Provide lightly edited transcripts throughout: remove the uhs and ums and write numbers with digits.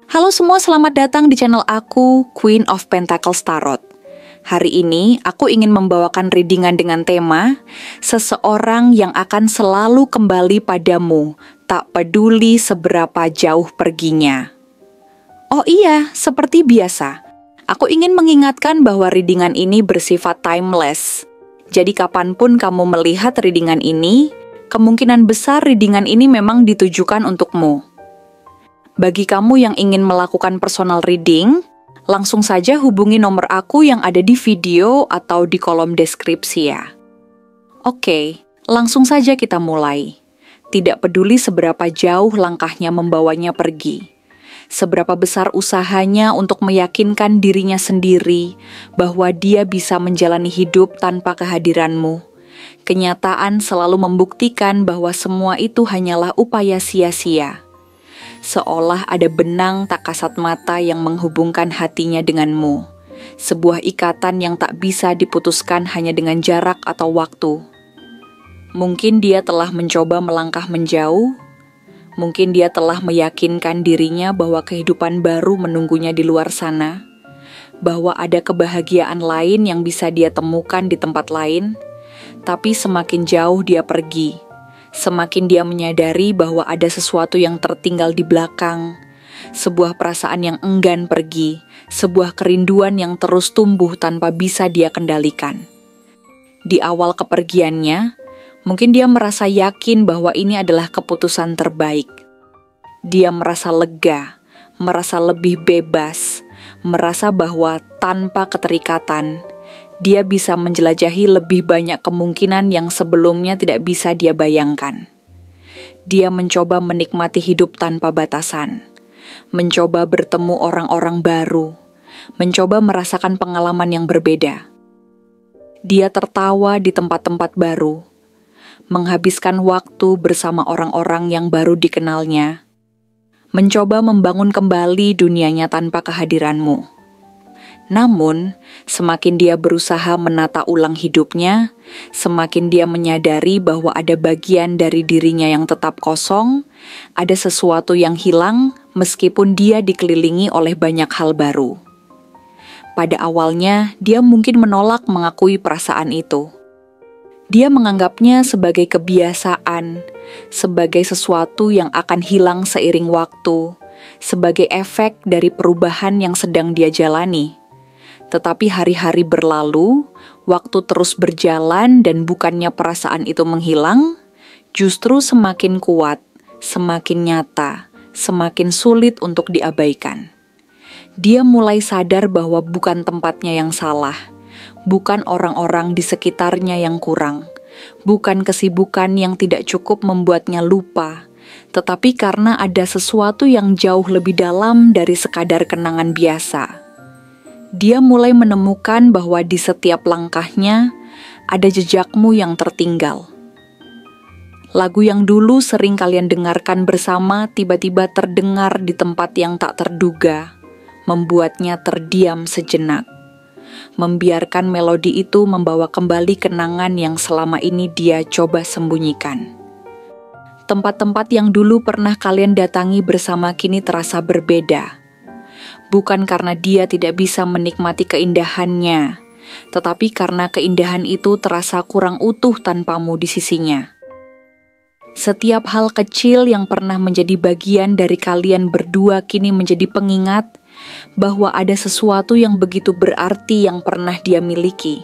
Halo semua, selamat datang di channel aku, Queen of Pentacles Tarot. Hari ini aku ingin membawakan readingan dengan tema seseorang yang akan selalu kembali padamu, tak peduli seberapa jauh perginya. Oh iya, seperti biasa, aku ingin mengingatkan bahwa readingan ini bersifat timeless. Jadi kapanpun kamu melihat readingan ini, kemungkinan besar readingan ini memang ditujukan untukmu. Bagi kamu yang ingin melakukan personal reading, langsung saja hubungi nomor aku yang ada di video atau di kolom deskripsi ya. Oke, langsung saja kita mulai. Tidak peduli seberapa jauh langkahnya membawanya pergi, seberapa besar usahanya untuk meyakinkan dirinya sendiri bahwa dia bisa menjalani hidup tanpa kehadiranmu. Kenyataan selalu membuktikan bahwa semua itu hanyalah upaya sia-sia. Seolah ada benang tak kasat mata yang menghubungkan hatinya denganmu. Sebuah ikatan yang tak bisa diputuskan hanya dengan jarak atau waktu. Mungkin dia telah mencoba melangkah menjauh. Mungkin dia telah meyakinkan dirinya bahwa kehidupan baru menunggunya di luar sana. Bahwa ada kebahagiaan lain yang bisa dia temukan di tempat lain. Tapi semakin jauh dia pergi, semakin dia menyadari bahwa ada sesuatu yang tertinggal di belakang, sebuah perasaan yang enggan pergi, sebuah kerinduan yang terus tumbuh tanpa bisa dia kendalikan. Di awal kepergiannya, mungkin dia merasa yakin bahwa ini adalah keputusan terbaik. Dia merasa lega, merasa lebih bebas, merasa bahwa tanpa keterikatan, dia bisa menjelajahi lebih banyak kemungkinan yang sebelumnya tidak bisa dia bayangkan. Dia mencoba menikmati hidup tanpa batasan, mencoba bertemu orang-orang baru, mencoba merasakan pengalaman yang berbeda. Dia tertawa di tempat-tempat baru, menghabiskan waktu bersama orang-orang yang baru dikenalnya, mencoba membangun kembali dunianya tanpa kehadiranmu. Namun, semakin dia berusaha menata ulang hidupnya, semakin dia menyadari bahwa ada bagian dari dirinya yang tetap kosong, ada sesuatu yang hilang meskipun dia dikelilingi oleh banyak hal baru. Pada awalnya, dia mungkin menolak mengakui perasaan itu. Dia menganggapnya sebagai kebiasaan, sebagai sesuatu yang akan hilang seiring waktu, sebagai efek dari perubahan yang sedang dia jalani. Tetapi hari-hari berlalu, waktu terus berjalan dan bukannya perasaan itu menghilang, justru semakin kuat, semakin nyata, semakin sulit untuk diabaikan. Dia mulai sadar bahwa bukan tempatnya yang salah, bukan orang-orang di sekitarnya yang kurang, bukan kesibukan yang tidak cukup membuatnya lupa, tetapi karena ada sesuatu yang jauh lebih dalam dari sekadar kenangan biasa. Dia mulai menemukan bahwa di setiap langkahnya ada jejakmu yang tertinggal. Lagu yang dulu sering kalian dengarkan bersama tiba-tiba terdengar di tempat yang tak terduga, membuatnya terdiam sejenak. Membiarkan melodi itu membawa kembali kenangan yang selama ini dia coba sembunyikan. Tempat-tempat yang dulu pernah kalian datangi bersama kini terasa berbeda. Bukan karena dia tidak bisa menikmati keindahannya, tetapi karena keindahan itu terasa kurang utuh tanpamu di sisinya. Setiap hal kecil yang pernah menjadi bagian dari kalian berdua kini menjadi pengingat bahwa ada sesuatu yang begitu berarti yang pernah dia miliki.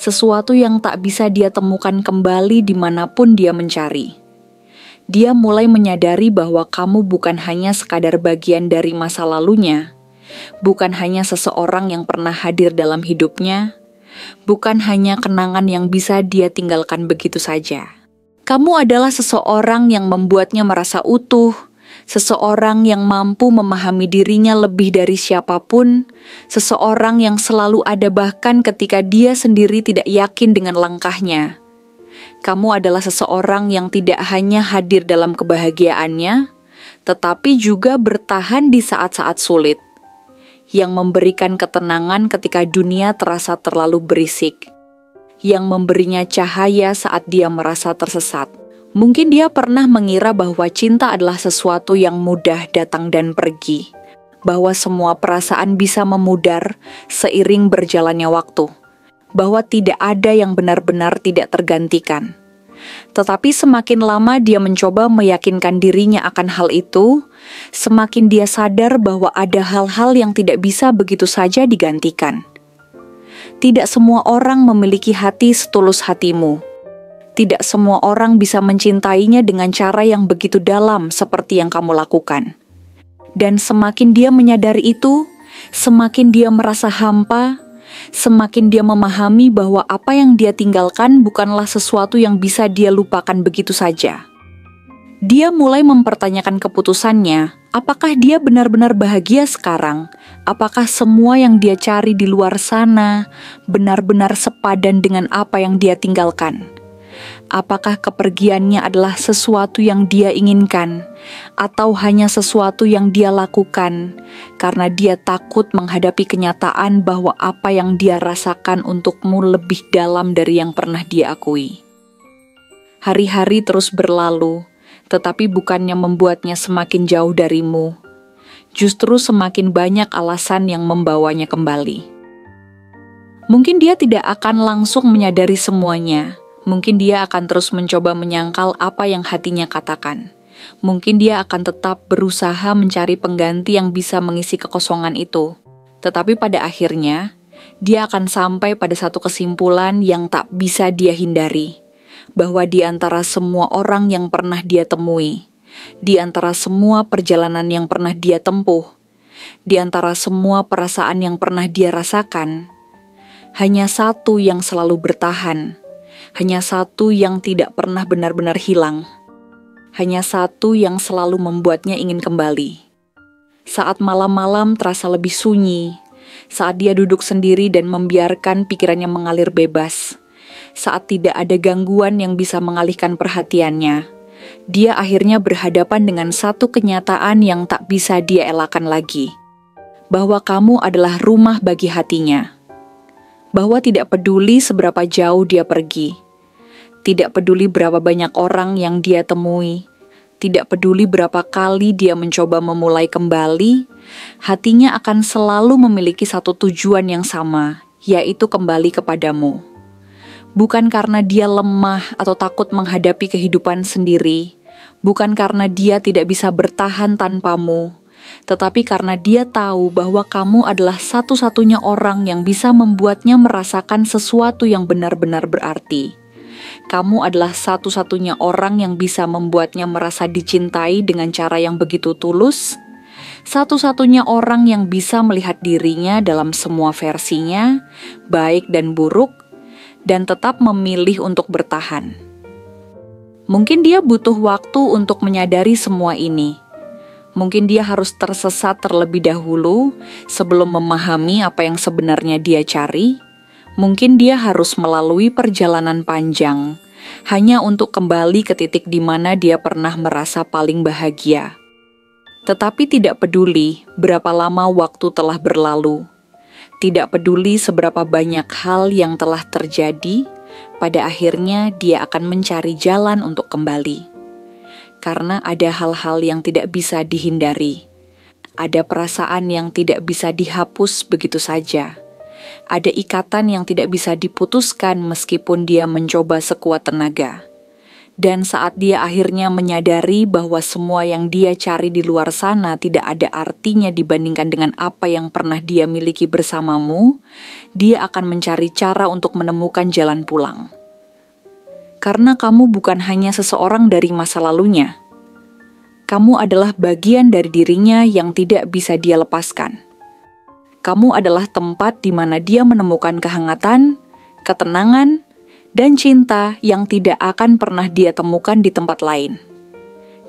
Sesuatu yang tak bisa dia temukan kembali dimanapun dia mencari. Dia mulai menyadari bahwa kamu bukan hanya sekadar bagian dari masa lalunya, bukan hanya seseorang yang pernah hadir dalam hidupnya, bukan hanya kenangan yang bisa dia tinggalkan begitu saja. Kamu adalah seseorang yang membuatnya merasa utuh, seseorang yang mampu memahami dirinya lebih dari siapapun, seseorang yang selalu ada bahkan ketika dia sendiri tidak yakin dengan langkahnya. Kamu adalah seseorang yang tidak hanya hadir dalam kebahagiaannya, tetapi juga bertahan di saat-saat sulit, yang memberikan ketenangan ketika dunia terasa terlalu berisik, yang memberinya cahaya saat dia merasa tersesat. Mungkin dia pernah mengira bahwa cinta adalah sesuatu yang mudah datang dan pergi, bahwa semua perasaan bisa memudar seiring berjalannya waktu, bahwa tidak ada yang benar-benar tidak tergantikan. Tetapi semakin lama dia mencoba meyakinkan dirinya akan hal itu, semakin dia sadar bahwa ada hal-hal yang tidak bisa begitu saja digantikan. Tidak semua orang memiliki hati setulus hatimu. Tidak semua orang bisa mencintainya dengan cara yang begitu dalam seperti yang kamu lakukan. Dan semakin dia menyadari itu, semakin dia merasa hampa, semakin dia memahami bahwa apa yang dia tinggalkan bukanlah sesuatu yang bisa dia lupakan begitu saja. Dia mulai mempertanyakan keputusannya, apakah dia benar-benar bahagia sekarang? Apakah semua yang dia cari di luar sana benar-benar sepadan dengan apa yang dia tinggalkan? Apakah kepergiannya adalah sesuatu yang dia inginkan, atau hanya sesuatu yang dia lakukan karena dia takut menghadapi kenyataan bahwa apa yang dia rasakan untukmu lebih dalam dari yang pernah dia akui? Hari-hari terus berlalu, tetapi bukannya membuatnya semakin jauh darimu, justru semakin banyak alasan yang membawanya kembali. Mungkin dia tidak akan langsung menyadari semuanya. Mungkin dia akan terus mencoba menyangkal apa yang hatinya katakan. Mungkin dia akan tetap berusaha mencari pengganti yang bisa mengisi kekosongan itu. Tetapi pada akhirnya, dia akan sampai pada satu kesimpulan yang tak bisa dia hindari. Bahwa di antara semua orang yang pernah dia temui, di antara semua perjalanan yang pernah dia tempuh, di antara semua perasaan yang pernah dia rasakan, hanya satu yang selalu bertahan. Hanya satu yang tidak pernah benar-benar hilang. Hanya satu yang selalu membuatnya ingin kembali. Saat malam-malam terasa lebih sunyi, saat dia duduk sendiri dan membiarkan pikirannya mengalir bebas, saat tidak ada gangguan yang bisa mengalihkan perhatiannya, dia akhirnya berhadapan dengan satu kenyataan yang tak bisa dia elakkan lagi, bahwa kamu adalah rumah bagi hatinya. Bahwa tidak peduli seberapa jauh dia pergi, tidak peduli berapa banyak orang yang dia temui, tidak peduli berapa kali dia mencoba memulai kembali, hatinya akan selalu memiliki satu tujuan yang sama, yaitu kembali kepadamu. Bukan karena dia lemah atau takut menghadapi kehidupan sendiri, bukan karena dia tidak bisa bertahan tanpamu, tetapi karena dia tahu bahwa kamu adalah satu-satunya orang yang bisa membuatnya merasakan sesuatu yang benar-benar berarti. Kamu adalah satu-satunya orang yang bisa membuatnya merasa dicintai dengan cara yang begitu tulus. Satu-satunya orang yang bisa melihat dirinya dalam semua versinya, baik dan buruk, dan tetap memilih untuk bertahan. Mungkin dia butuh waktu untuk menyadari semua ini. Mungkin dia harus tersesat terlebih dahulu sebelum memahami apa yang sebenarnya dia cari. Mungkin dia harus melalui perjalanan panjang hanya untuk kembali ke titik di mana dia pernah merasa paling bahagia. Tetapi tidak peduli berapa lama waktu telah berlalu. Tidak peduli seberapa banyak hal yang telah terjadi, pada akhirnya dia akan mencari jalan untuk kembali. Karena ada hal-hal yang tidak bisa dihindari. Ada perasaan yang tidak bisa dihapus begitu saja. Ada ikatan yang tidak bisa diputuskan meskipun dia mencoba sekuat tenaga. Dan saat dia akhirnya menyadari bahwa semua yang dia cari di luar sana tidak ada artinya dibandingkan dengan apa yang pernah dia miliki bersamamu, dia akan mencari cara untuk menemukan jalan pulang. Karena kamu bukan hanya seseorang dari masa lalunya. Kamu adalah bagian dari dirinya yang tidak bisa dia lepaskan. Kamu adalah tempat di mana dia menemukan kehangatan, ketenangan, dan cinta yang tidak akan pernah dia temukan di tempat lain.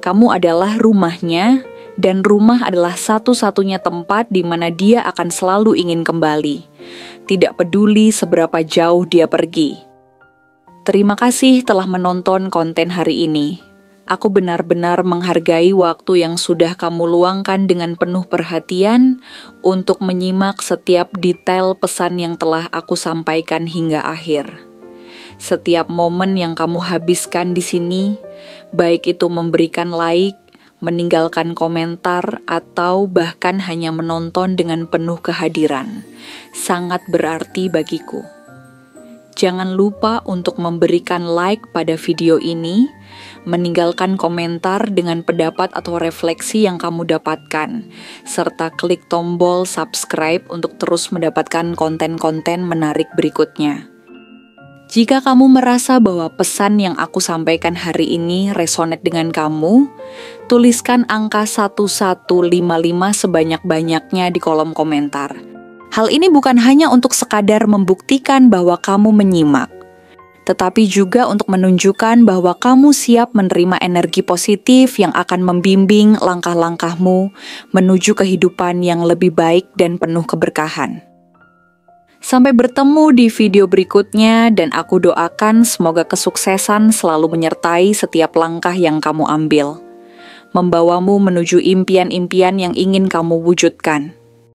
Kamu adalah rumahnya, dan rumah adalah satu-satunya tempat di mana dia akan selalu ingin kembali. Tidak peduli seberapa jauh dia pergi. Terima kasih telah menonton konten hari ini. Aku benar-benar menghargai waktu yang sudah kamu luangkan dengan penuh perhatian untuk menyimak setiap detail pesan yang telah aku sampaikan hingga akhir. Setiap momen yang kamu habiskan di sini, baik itu memberikan like, meninggalkan komentar, atau bahkan hanya menonton dengan penuh kehadiran. Sangat berarti bagiku. Jangan lupa untuk memberikan like pada video ini, meninggalkan komentar dengan pendapat atau refleksi yang kamu dapatkan, serta klik tombol subscribe untuk terus mendapatkan konten-konten menarik berikutnya. Jika kamu merasa bahwa pesan yang aku sampaikan hari ini resonate dengan kamu, tuliskan angka 1155 sebanyak-banyaknya di kolom komentar. Hal ini bukan hanya untuk sekadar membuktikan bahwa kamu menyimak, tetapi juga untuk menunjukkan bahwa kamu siap menerima energi positif yang akan membimbing langkah-langkahmu menuju kehidupan yang lebih baik dan penuh keberkahan. Sampai bertemu di video berikutnya, dan aku doakan semoga kesuksesan selalu menyertai setiap langkah yang kamu ambil, membawamu menuju impian-impian yang ingin kamu wujudkan.